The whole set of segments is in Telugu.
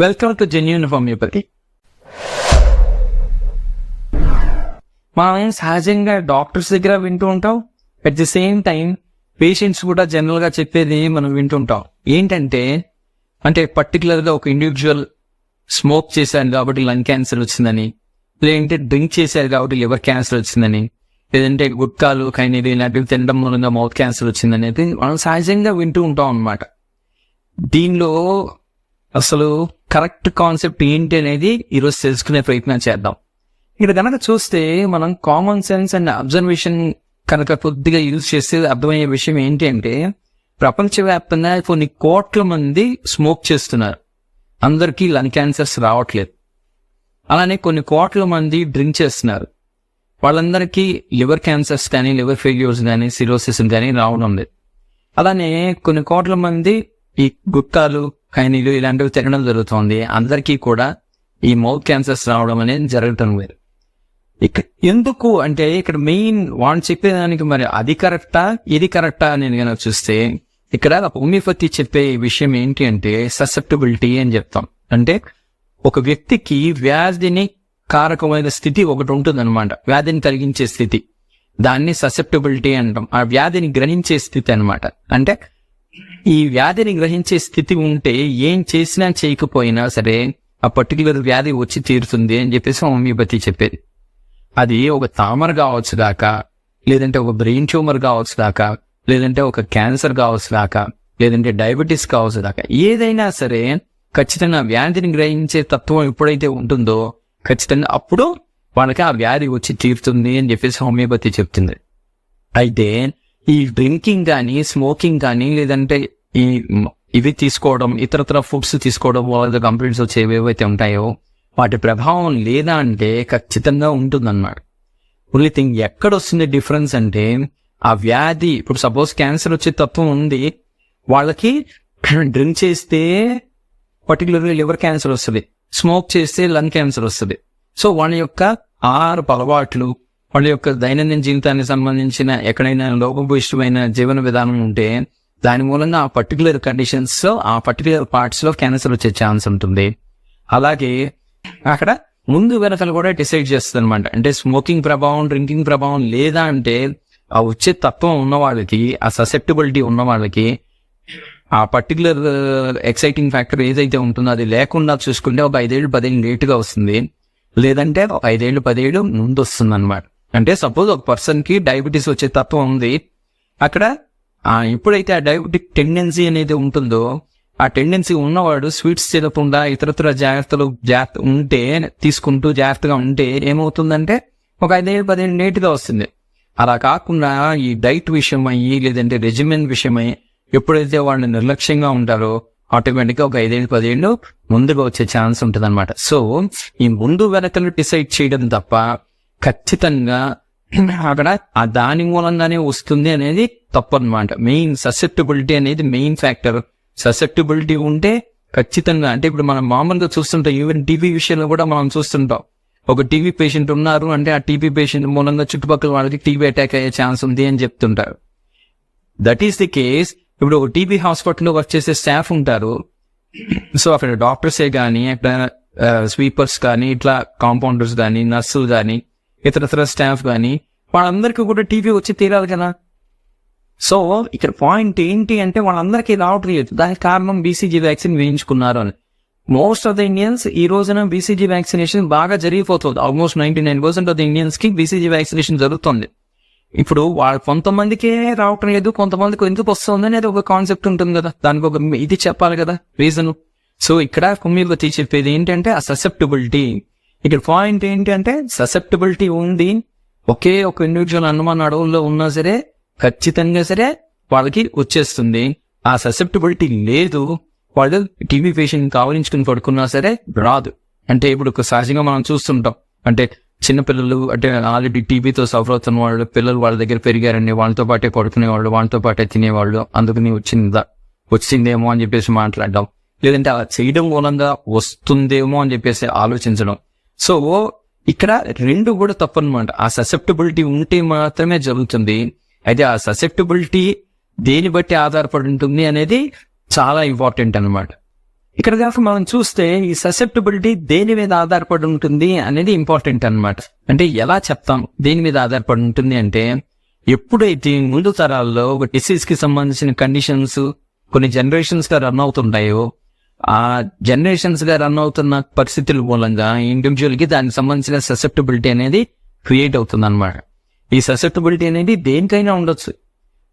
Welcome to genuine homeopathy. మనం సహజంగా డాక్టర్స్ దగ్గర వింటూ ఉంటాం, at the same time patients కూడా జనరల్ గా చెప్పేది మనం వింటుంటాం. ఏంటంటే పర్టికులర్ గా ఒక ఇండివిజువల్ స్మోక్ చేశారు కాబట్టి లంగ్ క్యాన్సర్ వచ్చిందని, లేదంటే డ్రింక్ చేశారు కాబట్టి లివర్ క్యాన్సర్ వచ్చిందని, లేదంటే గుట్కాలు కైనీలు ఇలాంటివి తినడం మూలంగా మౌత్ క్యాన్సర్ వచ్చిందనేది మనం సహజంగా వింటూ ఉంటాం అన్నమాట. దీనిలో అసలు కరెక్ట్ కాన్సెప్ట్ ఏంటి అనేది ఈరోజు తెలుసుకునే ప్రయత్నం చేద్దాం. ఇక్కడ కనుక చూస్తే మనం కామన్ సెన్స్ అండ్ అబ్జర్వేషన్ కనుక కొద్దిగా యూజ్ చేస్తే అర్థమయ్యే విషయం ఏంటి అంటే, ప్రపంచవ్యాప్తంగా కొన్ని కోట్ల మంది స్మోక్ చేస్తున్నారు, అందరికీ లంగ్ క్యాన్సర్స్ రావట్లేదు. అలానే కొన్ని కోట్ల మంది డ్రింక్ చేస్తున్నారు, వాళ్ళందరికీ లివర్ క్యాన్సర్స్ కానీ లివర్ ఫెయిల్యూర్స్ కానీ సిరోసిస్ కానీ రావడం లేదు. అలానే కొన్ని కోట్ల మంది ఈ గుట్కాలు కైనీలు ఇలాంటివి తినడం జరుగుతుంది, అందరికీ కూడా ఈ మౌత్ క్యాన్సర్స్ రావడం అనేది జరగటం లేదు. ఎందుకు అంటే ఇక్కడ మెయిన్ వాళ్ళు చెప్పేదానికి మరి అది కరెక్టా ఇది కరెక్టా అనేది కనుక చూస్తే, ఇక్కడ హోమియోపతి చెప్పే విషయం ఏంటి అంటే ససెప్టబిలిటీ అని చెప్తాం. అంటే ఒక వ్యక్తికి వ్యాధిని కారకమైన స్థితి ఒకటి ఉంటుంది అనమాట, వ్యాధిని కలిగించే స్థితి, దాన్ని ససెప్టబిలిటీ అంటాం. ఆ వ్యాధిని గ్రహించే స్థితి అనమాట. అంటే ఈ వ్యాధిని గ్రహించే స్థితి ఉంటే ఏం చేసినా చేయకపోయినా సరే ఆ పర్టికులర్ వ్యాధి వచ్చి తీరుతుంది అని చెప్పేసి హోమియోపతి చెప్పేది. అది ఒక తామర కావచ్చు దాకా, లేదంటే ఒక బ్రెయిన్ ట్యూమర్ కావచ్చు దాకా, లేదంటే ఒక క్యాన్సర్ కావచ్చు దాకా, లేదంటే డయాబెటీస్ కావచ్చు దాకా, ఏదైనా సరే ఖచ్చితంగా వ్యాధిని గ్రహించే తత్వం ఎప్పుడైతే ఉంటుందో ఖచ్చితంగా అప్పుడు వాళ్ళకి ఆ వ్యాధి వచ్చి తీరుతుంది అని చెప్పేసి హోమియోపతి చెప్తుంది. అయితే ఈ డ్రింకింగ్ కానీ స్మోకింగ్ కానీ లేదంటే ఇవి తీసుకోవడం, ఇతరత్ర ఫుడ్స్ తీసుకోవడం వాళ్ళ కంప్లైంట్స్ వచ్చేవి ఏవైతే ఉంటాయో వాటి ప్రభావం లేదా అంటే ఖచ్చితంగా ఉంటుందన్నమాట. ఓన్లీ థింగ్ ఎక్కడ వస్తుంది డిఫరెన్స్ అంటే, ఆ వ్యాధి ఇప్పుడు సపోజ్ క్యాన్సర్ వచ్చే తత్వం ఉంది, వాళ్ళకి డ్రింక్ చేస్తే పర్టికులర్గా లివర్ క్యాన్సర్ వస్తుంది, స్మోక్ చేస్తే లంగ్ క్యాన్సర్ వస్తుంది. సో వాళ్ళ యొక్క ఆహారపు అలవాట్లు, వాళ్ళ యొక్క దైనందిన జీవితానికి సంబంధించిన ఎక్కడైనా లోపభూయిష్టమైన జీవన విధానం ఉంటే దాని మూలంగా ఆ పర్టికులర్ కండిషన్స్ లో ఆ పర్టికులర్ పార్ట్స్ లో క్యాన్సర్ వచ్చే ఛాన్స్ ఉంటుంది. అలాగే అక్కడ ముందు వెనకలు కూడా డిసైడ్ చేస్తుంది అనమాట. అంటే స్మోకింగ్ ప్రభావం, డ్రింకింగ్ ప్రభావం లేదా అంటే ఆ వచ్చే తత్వం ఉన్న వాళ్ళకి, ఆ ససెప్టబిలిటీ ఉన్న వాళ్ళకి ఆ పర్టికులర్ ఎక్సైటింగ్ ఫ్యాక్టర్ ఏదైతే ఉంటుందో అది లేకుండా చూసుకుంటే ఒక 5 ఏళ్ళు 10 ఏళ్ళు లేటుగా వస్తుంది, లేదంటే ఒక 5 ఏళ్ళు 10 ఏళ్ళు ముందు వస్తుంది అనమాట. అంటే సపోజ్ ఒక పర్సన్ కి డయాబెటీస్ వచ్చే తత్వం ఉంది, అక్కడ ఎప్పుడైతే ఆ డయాబెటిక్ టెండెన్సీ అనేది ఉంటుందో ఆ టెండెన్సీ ఉన్నవాడు స్వీట్స్ తినకుండా ఇతరత్ర తీసుకుంటూ జాగ్రత్తగా ఉంటే ఏమవుతుందంటే ఒక 5 ఏళ్ళు 10 ఏళ్ళు లేటుగా వస్తుంది. అలా కాకుండా ఈ డైట్ విషయమై లేదంటే రెజిమెన్ విషయమై ఎప్పుడైతే వాళ్ళు నిర్లక్ష్యంగా ఉంటారో ఆటోమేటిక్గా ఒక 5 ఏళ్ళు 10 ఏళ్ళు ముందుగా వచ్చే ఛాన్స్ ఉంటుంది అనమాట. సో ఈ ముందు వెనకలు డిసైడ్ చేయడం తప్ప ఖచ్చితంగా అక్కడ ఆ దాని మూలంగానే వస్తుంది అనేది తప్పు అనమాట. మెయిన్ ససెప్టబిలిటీ అనేది మెయిన్ ఫ్యాక్టర్. ససెప్టబిలిటీ ఉంటే ఖచ్చితంగా, అంటే ఇప్పుడు మనం మామూలుగా చూస్తుంటాం, ఈవెన్ టీబీ విషయంలో కూడా మనం చూస్తుంటాం, ఒక టీబీ పేషెంట్ ఉన్నారు అంటే ఆ టీబీ పేషెంట్ మూలంగా చుట్టుపక్కల వాళ్ళకి టీబీ అటాక్ అయ్యే ఛాన్స్ ఉంది అని చెప్తుంటారు. That is the case. ఇప్పుడు ఒక టీబీ హాస్పిటల్లో వర్క్ చేసే స్టాఫ్ ఉంటారు, సో అక్కడ డాక్టర్సే కానీ, అక్కడ స్వీపర్స్ కానీ, ఇట్లా కాంపౌండర్స్ కానీ, నర్సులు కానీ, ఇతర స్టాఫ్ కానీ, వాళ్ళందరికీ కూడా టీబీ వచ్చి తీరాలి కదా. సో ఇక్కడ పాయింట్ ఏంటి అంటే వాళ్ళందరికీ రావట్లేదు. దానికి కారణం బీసీజీ వ్యాక్సిన్ వేయించుకున్నారు అని. మోస్ట్ ఆఫ్ ద ఇండియన్స్ ఈ రోజున బీసీజీ వ్యాక్సినేషన్ బాగా జరిగిపోతుంది. ఆల్మోస్ట్ 99% ఆఫ్ ద ఇండియన్స్ కి బీసీజీ వ్యాక్సినేషన్ జరుగుతుంది. ఇప్పుడు కొంతమందికే రావటం లేదు, కొంతమందికి ఎందుకు వస్తుంది అనేది ఒక కాన్సెప్ట్ ఉంటుంది కదా, దానికి ఒక ఇది చెప్పాలి కదా రీజన్. సో ఇక్కడ హోమియోపతి చెప్పేది ఏంటంటే ఆ ససెప్టబిలిటీ. ఇక్కడ పాయింట్ ఏంటి అంటే ససెప్టబిలిటీ ఉంది, ఒకే ఒక ఇండివిజువల్ అనుమాన అడవుల్లో ఉన్నా సరే ఖచ్చితంగా సరే వాళ్ళకి వచ్చేస్తుంది. ఆ ససెప్టబిలిటీ లేదు, వాళ్ళు టీబీ పేషెంట్ కావలించుకుని పడుకున్నా సరే రాదు. అంటే ఇప్పుడు సహజంగా మనం చూస్తుంటాం, అంటే చిన్నపిల్లలు అంటే ఆల్రెడీ టీబీతో సఫర్ అవుతున్న వాళ్ళు పిల్లలు వాళ్ళ దగ్గర పెరిగారండి, వాళ్ళతో పాటే పడుకునేవాళ్ళు, వాళ్ళతో పాటే తినేవాళ్ళు, అందుకని వచ్చిందేమో అని చెప్పేసి మాట్లాడడం, లేదంటే అలా చేయడం మూలంగా వస్తుందేమో అని చెప్పేసి ఆలోచించడం. సో ఇక్కడ రెండు కూడా తప్పనమాట. ఆ ససెప్టబిలిటీ ఉంటే మాత్రమే జరుగుతుంది. అయితే ఆ ససెప్టబిలిటీ దేని బట్టి ఆధారపడి ఉంటుంది అనేది చాలా ఇంపార్టెంట్ అనమాట. ఇక్కడ కాక మనం చూస్తే ఈ ససెప్టబిలిటీ దేని మీద ఆధారపడి ఉంటుంది అనేది ఇంపార్టెంట్ అన్నమాట. అంటే ఎలా చెప్తాం దేని మీద ఆధారపడి ఉంటుంది అంటే, ఎప్పుడైతే ముందు తరాల్లో ఒక డిసీజ్ కి సంబంధించిన కండిషన్స్ కొన్ని జనరేషన్స్ గా రన్ అవుతుంటాయో, ఆ జనరేషన్స్ గా రన్ అవుతున్న పరిస్థితుల మూలంగా ఇండివిజువల్ కి దానికి సంబంధించిన ససెప్టబిలిటీ అనేది క్రియేట్ అవుతుంది అనమాట. ఈ ససెప్టబిలిటీ అనేది దేనికైనా ఉండొచ్చు.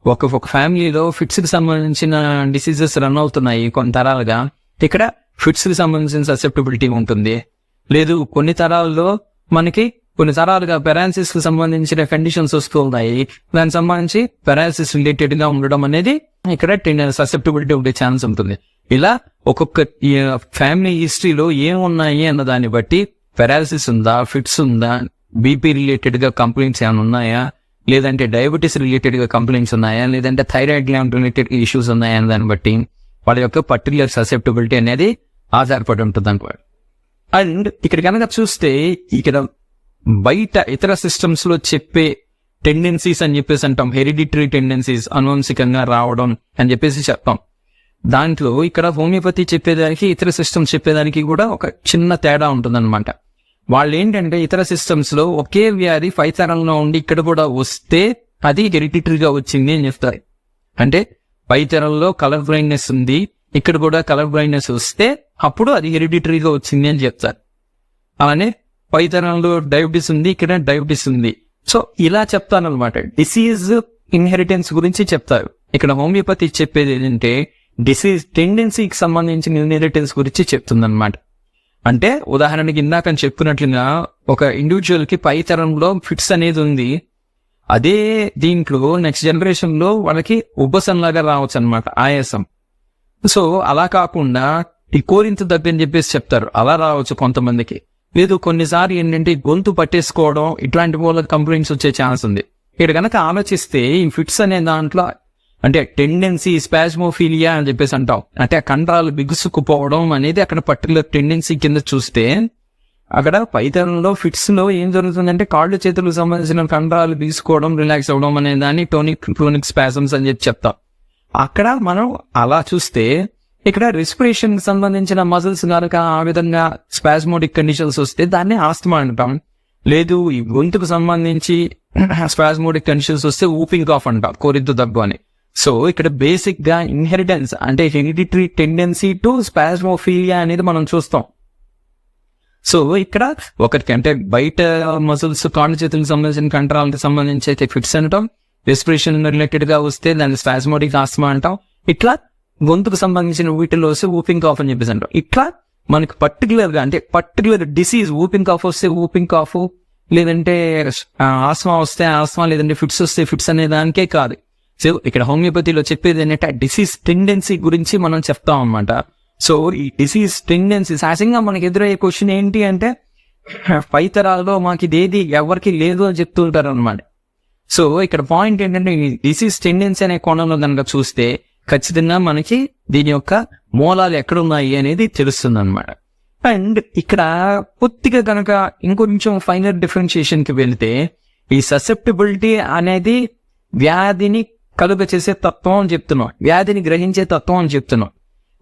ఒక ఫ్యామిలీలో ఫిట్స్ కి సంబంధించిన డిసీజెస్ రన్ అవుతున్నాయి కొన్ని తరాలుగా, ఇక్కడ ఫిట్స్ కి సంబంధించిన ససెప్టబిలిటీ ఉంటుంది. లేదు కొన్ని తరాల్లో మనకి కొన్ని తరాలుగా పెరాలసిస్ కి సంబంధించిన కండిషన్స్ వస్తూ ఉన్నాయి, దానికి సంబంధించి పెరాలసిస్ రిలేటెడ్ గా ఉండడం అనేది ఇక్కడ ససెప్టబిలిటీ ఉండే ఛాన్స్ ఉంటుంది. ఇలా ఒక్కొక్క ఫ్యామిలీ హిస్టరీలో ఏమున్నాయి అన్న దాన్ని బట్టి పెరాలసిస్ ఉందా, ఫిట్స్ ఉందా, బీపీ రిలేటెడ్ గా కంప్లైంట్స్ ఏమైనా ఉన్నాయా, లేదంటే డయాబెటీస్ రిలేటెడ్ గా కంప్లైంట్స్ ఉన్నాయా, లేదంటే థైరాయిడ్ గ్లాండ్ రిలేటెడ్ ఇష్యూస్ ఉన్నాయా అనే దాన్ని బట్టి వాళ్ళ యొక్క పర్టికులర్ ససెప్టబిలిటీ అనేది ఆధారపడి ఉంటుంది అనుకోండి. అండ్ ఇక్కడ కనుక చూస్తే ఇక్కడ బయట ఇతర సిస్టమ్స్ లో చెప్పే టెండెన్సీస్ అని చెప్పేసి అంటాం, హెరిడిటరీ టెండెన్సీస్ అనువంశికంగా రావడం అని చెప్పేసి చెప్తాం. దాంట్లో ఇక్కడ హోమియోపతి చెప్పేదానికి ఇతర సిస్టమ్స్ చెప్పేదానికి కూడా ఒక చిన్న తేడా ఉంటుందన్నమాట. వాళ్ళు ఏంటంటే ఇతర సిస్టమ్స్ లో ఒకే వ్యాధి 5 తరంలో ఉండి ఇక్కడ కూడా వస్తే అది హెరిడిటరీగా వచ్చింది అని చెప్తారు. అంటే 5 తరంలో కలర్ బ్లైండ్నెస్ ఉంది, ఇక్కడ కూడా కలర్ బ్లైండ్నెస్ వస్తే అప్పుడు అది హెరిడిటరీగా వచ్చింది అని చెప్తారు. అలానే 5 తరంలో డయాబెటీస్ ఉంది, ఇక్కడ డయాబెటీస్ ఉంది. సో ఇలా చెప్తానన్నమాట. డిసీజ్ ఇన్హెరిటెన్స్ గురించి చెప్తారు. ఇక్కడ హోమియోపతి చెప్పేది ఏంటంటే డిసీజ్ టెండెన్సీకి సంబంధించిన ఇన్హెరిటెన్స్ గురించి చెప్తుందన్నమాట. అంటే ఉదాహరణకి ఇందాక చెప్పినట్లుగా ఒక ఇండివిజువల్ కి 5 తరంలో ఫిట్స్ అనేది ఉంది, అదే దీంట్లో నెక్స్ట్ జనరేషన్ లో వాళ్ళకి ఉబ్బసం లాగా రావచ్చు అనమాట, ఆయాసం. సో అలా కాకుండా ఈ కోరింత దగ్గర అని చెప్పేసి చెప్తారు, అలా రావచ్చు కొంతమందికి. లేదు కొన్నిసార్లు ఏంటంటే గొంతు పట్టేసుకోవడం ఇట్లాంటి వాళ్ళ కంప్లైంట్స్ వచ్చే ఛాన్స్ ఉంది. ఇక్కడ కనుక ఆలోచిస్తే ఈ ఫిట్స్ అనే దాంట్లో అంటే టెండెన్సీ స్పాస్మోఫీలియా అని చెప్పేసి అంటాం, అంటే ఆ కండరాలు బిగుసుకుపోవడం అనేది అక్కడ పర్టికులర్ టెండెన్సీ కింద చూస్తే, అక్కడ 5 తరంలో ఫిట్స్ లో ఏం జరుగుతుందంటే కాళ్ళు చేతులకు సంబంధించిన కండరాలు బిగుసుకోవడం, రిలాక్స్ అవ్వడం అనే దాన్ని క్రోనిక్ స్పాజమ్స్ అని చెప్పి చెప్తాం. అక్కడ మనం అలా చూస్తే ఇక్కడ రెస్పిరేషన్ కి సంబంధించిన మజిల్స్ కనుక ఆ విధంగా స్పాస్మోటిక్ కండిషన్స్ వస్తే దాన్ని ఆస్తమా అంటాం. లేదు ఈ గొంతుకు సంబంధించి స్పాస్మోటిక్ కండిషన్స్ వస్తే ఊపింగ్ కాఫ్ అంటాం, కోరింత దగ్గు అని. సో ఇక్కడ బేసిక్ గా ఇన్హెరిటెన్స్ అంటే హెరిడిటరీ టెండెన్సీ టు స్పాస్మోఫీలియా అనేది మనం చూస్తాం. సో ఇక్కడ ఒకరికి అంటే బయట మజిల్స్ కాళ్ళ చేతులకు సంబంధించిన కండరాలకు సంబంధించి అయితే ఫిట్స్ అంటాం, రెస్పిరేషన్ రిలేటెడ్ గా వస్తే దాన్ని స్పాస్మోటిక్ ఆస్తమా అంటాం. ఇట్లా గొంతుకు సంబంధించిన వీటిలో వస్తే ఊపింగ్ కాఫ్ అని చెప్పేసి అంటాం. ఇట్లా మనకి పర్టికులర్ గా అంటే పర్టికులర్ డిసీజ్ ఊపింగ్ కాఫ్ వస్తే ఊపింగ్ కాఫ్, లేదంటే ఆస్మా వస్తే ఆస్మా, లేదంటే ఫిట్స్ వస్తే ఫిట్స్ అనే దానికే కాదు. సో ఇక్కడ హోమియోపతిలో చెప్పేది ఏంటంటే డిసీజ్ టెండెన్సీ గురించి మనం చెప్తాం అన్నమాట. సో ఈ డిసీజ్ టెండెన్సీ సహజంగా మనకి ఎదురయ్యే క్వశ్చన్ ఏంటి అంటే 5 తరాల్లో మాకు ఇదేది ఎవరికి లేదు అని చెప్తూ ఉంటారు అనమాట. సో ఇక్కడ పాయింట్ ఏంటంటే ఈ డిసీజ్ టెండెన్సీ అనే కోణంలో కనుక చూస్తే ఖచ్చితంగా మనకి దీని యొక్క మూలాలు ఎక్కడున్నాయి అనేది తెలుస్తుంది అనమాట. అండ్ ఇక్కడ కొద్దిగా కనుక ఇంకొంచెం ఫైనల్ డిఫరెన్షియేషన్ కి వెళ్తే ఈ ససెప్టబిలిటీ అనేది వ్యాధిని కలుగ చేసే తత్వం అని చెప్తున్నాం, వ్యాధిని గ్రహించే తత్వం అని చెప్తున్నాం.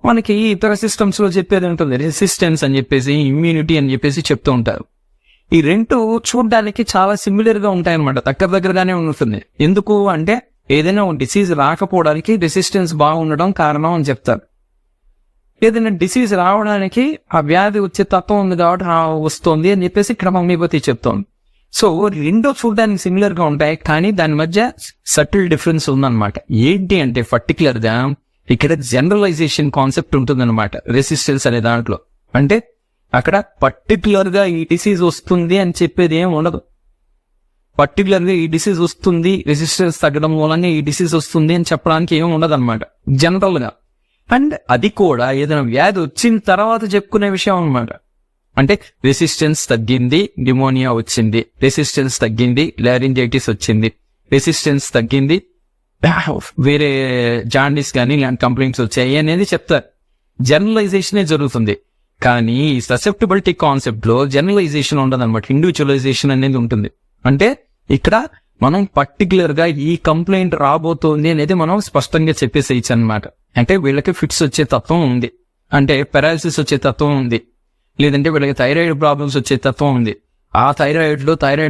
మనకి ఇతర సిస్టమ్స్ లో చెప్పేది ఉంటుంది రెసిస్టెన్స్ అని చెప్పేసి, ఇమ్యూనిటీ అని చెప్పేసి చెప్తూ ఉంటారు. ఈ రెండు చూడడానికి చాలా సిమిలర్ గా ఉంటాయి అనమాట, దగ్గరగానే ఉంటుంది. ఎందుకు అంటే ఏదైనా డిసీజ్ రాకపోవడానికి రెసిస్టెన్స్ బాగుండడం కారణం అని చెప్తారు. ఏదైనా డిసీజ్ రావడానికి ఆ వ్యాధి వచ్చే తత్వం ఉంది కాబట్టి వస్తుంది అని చెప్పేసి ఇక్కడ హోమియోపతి చెప్తోంది. సో రెండో చూడడానికి సిమిలర్ గా ఉంటాయి, కానీ దాని మధ్య సటిల్ డిఫరెన్స్ ఉందన్నమాట. ఏంటి అంటే పర్టికులర్ గా ఇక్కడ జనరలైజేషన్ కాన్సెప్ట్ ఉంటుందన్నమాట రెసిస్టెన్స్ అనే దాంట్లో. అంటే అక్కడ పర్టికులర్ గా ఈ డిసీజ్ వస్తుంది అని చెప్పేది ఏం ఉండదు. పర్టికులర్ గా ఈ డిసీజ్ వస్తుంది, రెసిస్టెన్స్ తగ్గడం మూలంగా ఈ డిసీజ్ వస్తుంది అని చెప్పడానికి ఏం ఉండదు అనమాట జనరల్ గా. అండ్ అది కూడా ఏదైనా వ్యాధి వచ్చిన తర్వాత చెప్పుకునే విషయం అనమాట. అంటే రెసిస్టెన్స్ తగ్గింది, న్యూమోనియా వచ్చింది, రెసిస్టెన్స్ తగ్గింది, లారింజైటిస్ వచ్చింది, రెసిస్టెన్స్ తగ్గింది, వేరే జాండీస్ కానీ ఇలాంటి కంప్లైంట్స్ వచ్చాయి అనేది చెప్తారు. జనరలైజేషనే జరుగుతుంది. కానీ ససెప్టబిలిటీ కాన్సెప్ట్ లో జనరలైజేషన్ ఉండదు అనమాట, ఇండివిజువలైజేషన్ అనేది ఉంటుంది. అంటే ఇక్కడ మనం పర్టికులర్ గా ఈ కంప్లైంట్ రాబోతోంది అనేది మనం స్పష్టంగా చెప్పేసేయచ్చు అనమాట. అంటే వీళ్ళకి ఫిట్స్ వచ్చే తత్వం ఉంది, అంటే పెరాలసిస్ వచ్చే తత్వం ఉంది, లేదంటే వీళ్ళకి థైరాయిడ్ ప్రాబ్లమ్స్ వచ్చే తత్వం ఉంది, ఆ థైరాయిడ్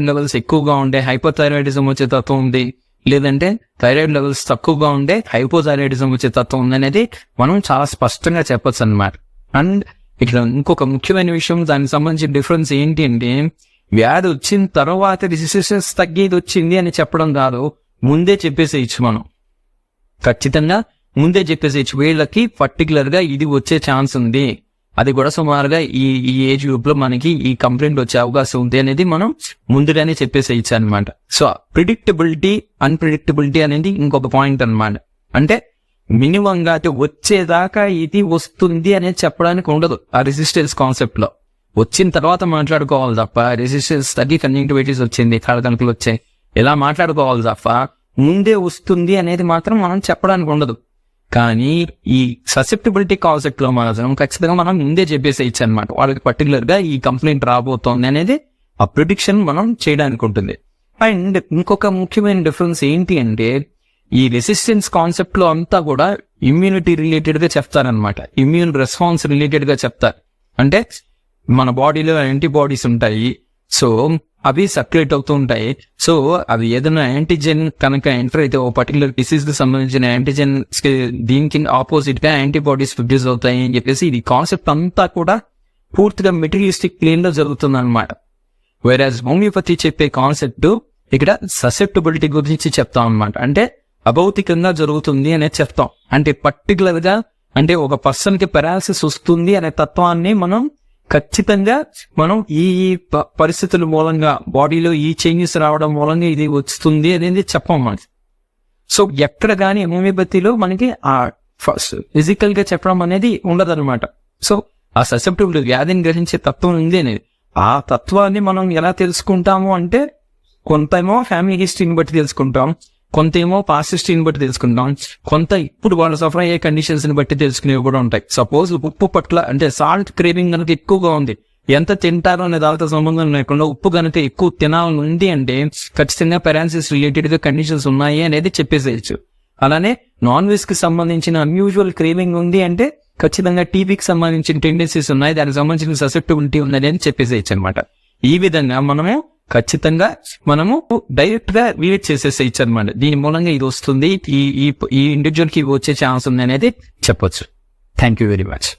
లెవెల్స్ ఎక్కువగా ఉండే హైపోథైరాయిడిజం వచ్చే తత్వం ఉంది, లేదంటే థైరాయిడ్ లెవెల్స్ తక్కువగా ఉండే హైపోథైరాయిడిజం వచ్చే తత్వం ఉంది అనేది మనం చాలా స్పష్టంగా చెప్పొచ్చు అన్నమాట. అండ్ ఇక్కడ ఇంకొక ముఖ్యమైన విషయం, దానికి సంబంధించిన డిఫరెన్స్ ఏంటి అంటే, వ్యాధి వచ్చిన తర్వాత రెసిస్టెన్స్ తగ్గేది వచ్చింది అని చెప్పడం కాదు, ముందే చెప్పేసేయచ్చు. మనం ఖచ్చితంగా ముందే చెప్పేసేయచ్చు, వీళ్ళకి పర్టికులర్ గా ఇది వచ్చే ఛాన్స్ ఉంది, అది కూడా సుమారుగా ఈ ఏజ్ గ్రూప్ లో మనకి ఈ కంప్లైంట్ వచ్చే అవకాశం ఉంది అనేది మనం ముందుగానే చెప్పేసేయచ్చు అనమాట. సో ప్రిడిక్టబిలిటీ, అన్ప్రిడిక్టబిలిటీ అనేది ఇంకొక పాయింట్ అనమాట. అంటే మినిమం గా వచ్చేదాకా ఇది వస్తుంది అనేది చెప్పడానికి ఉండదు ఆ రెసిస్టెన్స్ కాన్సెప్ట్ లో. వచ్చిన తర్వాత మాట్లాడుకోవాలి తప్ప, రెసిస్టెన్స్ తగ్గి కంజంక్టివిటీస్ వచ్చింది, కళకణకులు వచ్చాయి, ఇలా మాట్లాడుకోవాలి తప్ప ముందే వస్తుంది అనేది మాత్రం మనం చెప్పడానికి ఉండదు. కానీ ఈ ససెప్టబిలిటీ కాన్సెప్ట్ లో మాత్రం ఖచ్చితంగా మనం ముందే చెప్పేసేయచ్చు అనమాట, వాళ్ళకి పర్టికులర్ గా ఈ కంప్లైంట్ రాబోతోంది అనేది ఆ ప్రిడిక్షన్ మనం చేయడానికి ఉంటుంది. అండ్ ఇంకొక ముఖ్యమైన డిఫరెన్స్ ఏంటి అంటే, ఈ రెసిస్టెన్స్ కాన్సెప్ట్ లో అంతా కూడా ఇమ్యూనిటీ రిలేటెడ్ గా చెప్తారనమాట, ఇమ్యూన్ రెస్పాన్స్ రిలేటెడ్ గా చెప్తారు. అంటే మన బాడీలో యాంటీబాడీస్ ఉంటాయి, సో అవి సర్క్యులేట్ అవుతూ ఉంటాయి. సో అవి ఏదైనా యాంటీజెన్ కనుక ఎంటర్ అయితే ఓ పర్టికులర్ డిసీజ్ కి సంబంధించిన యాంటీజెన్ దీనికి ఆపోజిట్ గా యాంటీబాడీస్ ప్రొడ్యూస్ అవుతాయి అని చెప్పేసి ఇది కాన్సెప్ట్ అంతా కూడా పూర్తిగా మెటీరియలిస్టిక్ ప్లేన్ లో జరుగుతుంది అనమాట. వేరాజ్ హోమియోపతి చెప్పే కాన్సెప్ట్ ఇక్కడ ససెప్టబిలిటీ గురించి చెప్తాం అనమాట. అంటే అభౌతికంగా జరుగుతుంది అనేది చెప్తాం. అంటే పర్టికులర్ గా అంటే ఒక పర్సన్ కి పెరాలసిస్ వస్తుంది అనే తత్వాన్ని మనం ఖచ్చితంగా మనం ఈ పరిస్థితుల మూలంగా బాడీలో ఈ చేంజెస్ రావడం మూలంగా ఇది వస్తుంది అనేది చెప్పం మనకి. సో ఎక్కడ కానీ హోమియోపతిలో మనకి ఆ ఫిజికల్ గా చెప్పడం అనేది ఉండదు అనమాట. సో ఆ ససెప్టబిలిటీ, వ్యాధిని గ్రహించే తత్వం ఉంది అనేది, ఆ తత్వాన్ని మనం ఎలా తెలుసుకుంటాము అంటే, కొంతేమో ఫ్యామిలీ హిస్టరీని బట్టి తెలుసుకుంటాం, కొంతేమో పాస్ట్ హిస్టరీని బట్టి తెలుసుకుంటాం, కొంత ఇప్పుడు వాళ్ళు సఫర్ అయ్యే కండిషన్స్ ని బట్టి తెలుసుకునేవి కూడా ఉంటాయి. సపోజ్ ఉప్పు పట్ల అంటే సాల్ట్ క్రేవింగ్ కనుక ఎక్కువగా ఉంది, ఎంత తింటారో అనే దానితో సంబంధం లేకుండా ఉప్పు కనుక ఎక్కువ తినాలని ఉంది అంటే ఖచ్చితంగా పెరాలసిస్ రిలేటెడ్ గా కండిషన్స్ ఉన్నాయి అనేది చెప్పేసేయచ్చు. అలానే నాన్ వెజ్ కి సంబంధించిన అన్యూజువల్ క్రేవింగ్ ఉంది అంటే ఖచ్చితంగా టీబీకి సంబంధించిన టెండెన్సీస్ ఉన్నాయి, దానికి సంబంధించిన ససెప్టిబిలిటీ ఉన్నది అని చెప్పేసేయచ్చు అనమాట. ఈ విధంగా మనము ఖచ్చితంగా మనము డైరెక్ట్ గా రిలేట్ చేసేసేయచ్చు అనమాట. దీని మూలంగా ఇది వస్తుంది, ఈ ఇండివిజువల్ కి వచ్చే ఛాన్స్ ఉంది అనేది చెప్పొచ్చు. Thank you very much.